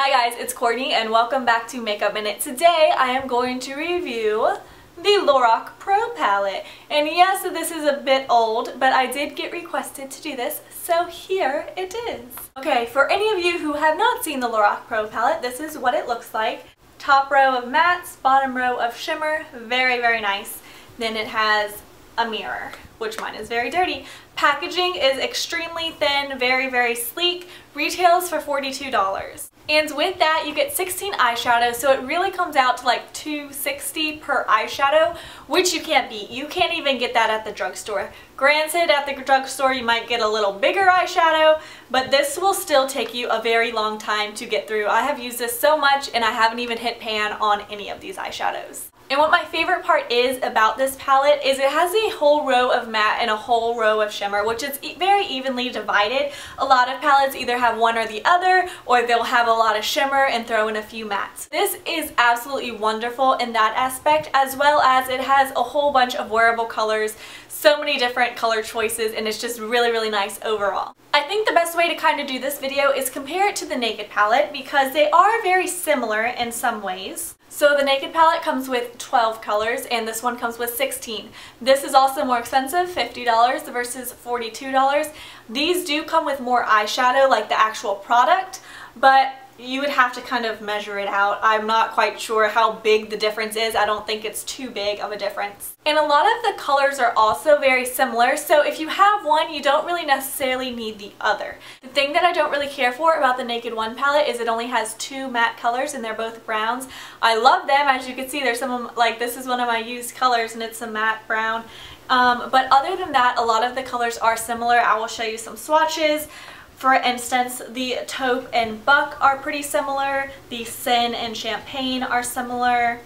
Hi guys, it's Courtney and welcome back to Makeup Minute. Today I am going to review the Lorac Pro palette. And yes, this is a bit old, but I did get requested to do this, so here it is. Okay, for any of you who have not seen the Lorac Pro palette, this is what it looks like. Top row of mattes, bottom row of shimmer, very, very nice. Then it has a mirror, which mine is very dirty. Packaging is extremely thin, very, very sleek, retails for $42. And with that, you get 16 eyeshadows, so it really comes out to like $2.60 per eyeshadow, which you can't beat. You can't even get that at the drugstore. Granted, at the drugstore you might get a little bigger eyeshadow, but this will still take you a very long time to get through. I have used this so much and I haven't even hit pan on any of these eyeshadows. And what my favorite part is about this palette is it has a whole row of matte and a whole row of shimmer, which is very evenly divided. A lot of palettes either have one or the other, or they'll have a lot of shimmer and throw in a few mattes. This is absolutely wonderful in that aspect, as well as it has a whole bunch of wearable colors, so many different color choices, and it's just really, really nice overall. I think the best way to kind of do this video is compare it to the Naked palette because they are very similar in some ways. So the Naked palette comes with 12 colors and this one comes with 16. This is also more expensive, $50 versus $42. These do come with more eyeshadow, like the actual product, but you would have to kind of measure it out. I'm not quite sure how big the difference is. I don't think it's too big of a difference. And a lot of the colors are also very similar, so if you have one, you don't really necessarily need the other. The thing that I don't really care for about the Naked 1 palette is it only has two matte colors and they're both browns. I love them. As you can see, there's some of, like, this is one of my used colors and it's a matte brown. But other than that, a lot of the colors are similar. I will show you some swatches. For instance, the taupe and buck are pretty similar, the sin and champagne are similar,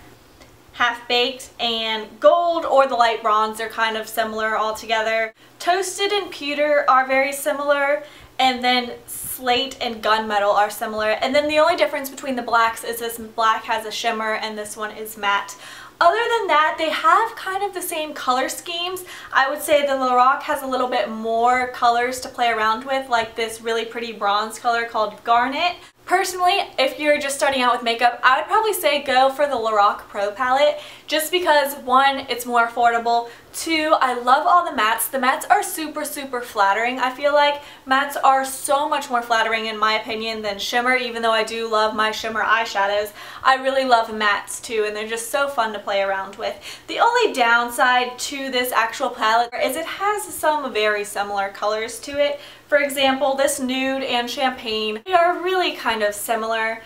half-baked and gold or the light bronze are kind of similar altogether. Toasted and pewter are very similar, and then slate and gunmetal are similar. And then the only difference between the blacks is this black has a shimmer and this one is matte. Other than that, they have kind of the same color schemes. I would say the Lorac has a little bit more colors to play around with, like this really pretty bronze color called Garnet. Personally, if you're just starting out with makeup, I would probably say go for the Lorac Pro palette just because, one, it's more affordable, two, I love all the mattes. The mattes are super, super flattering. I feel like mattes are so much more flattering in my opinion than shimmer, even though I do love my shimmer eyeshadows. I really love mattes too, and they're just so fun to play around with. The only downside to this actual palette is it has some very similar colors to it. For example, this nude and champagne, they are really kind of similar.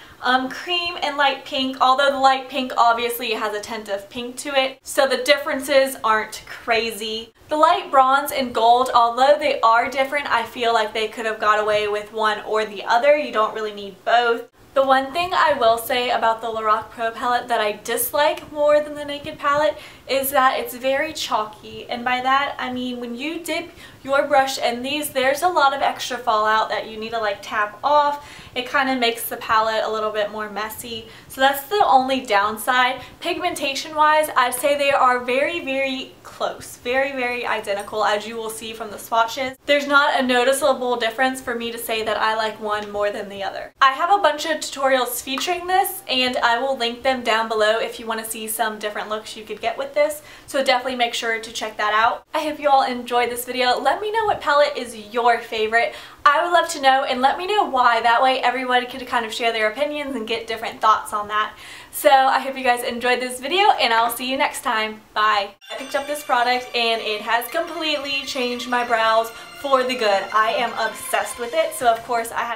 Cream and light pink, although the light pink obviously has a tint of pink to it, so the differences aren't crazy. The light bronze and gold, although they are different, I feel like they could have got away with one or the other. You don't really need both. The one thing I will say about the Lorac Pro palette that I dislike more than the Naked palette is that it's very chalky, and by that I mean when you dip your brush in these, there's a lot of extra fallout that you need to like tap off. It kind of makes the palette a little bit more messy, so that's the only downside. Pigmentation wise, I'd say they are very, very close, very, very identical, as you will see from the swatches. There's not a noticeable difference for me to say that I like one more than the other. I have a bunch of tutorials featuring this and I will link them down below if you want to see some different looks you could get with this, so definitely make sure to check that out. I hope you all enjoyed this video. Let me know what palette is your favorite. I would love to know, and let me know why. That way everyone can kind of share their opinions and get different thoughts on that. So I hope you guys enjoyed this video and I'll see you next time. Bye. I picked up this product and it has completely changed my brows for the good. I am obsessed with it, so of course I had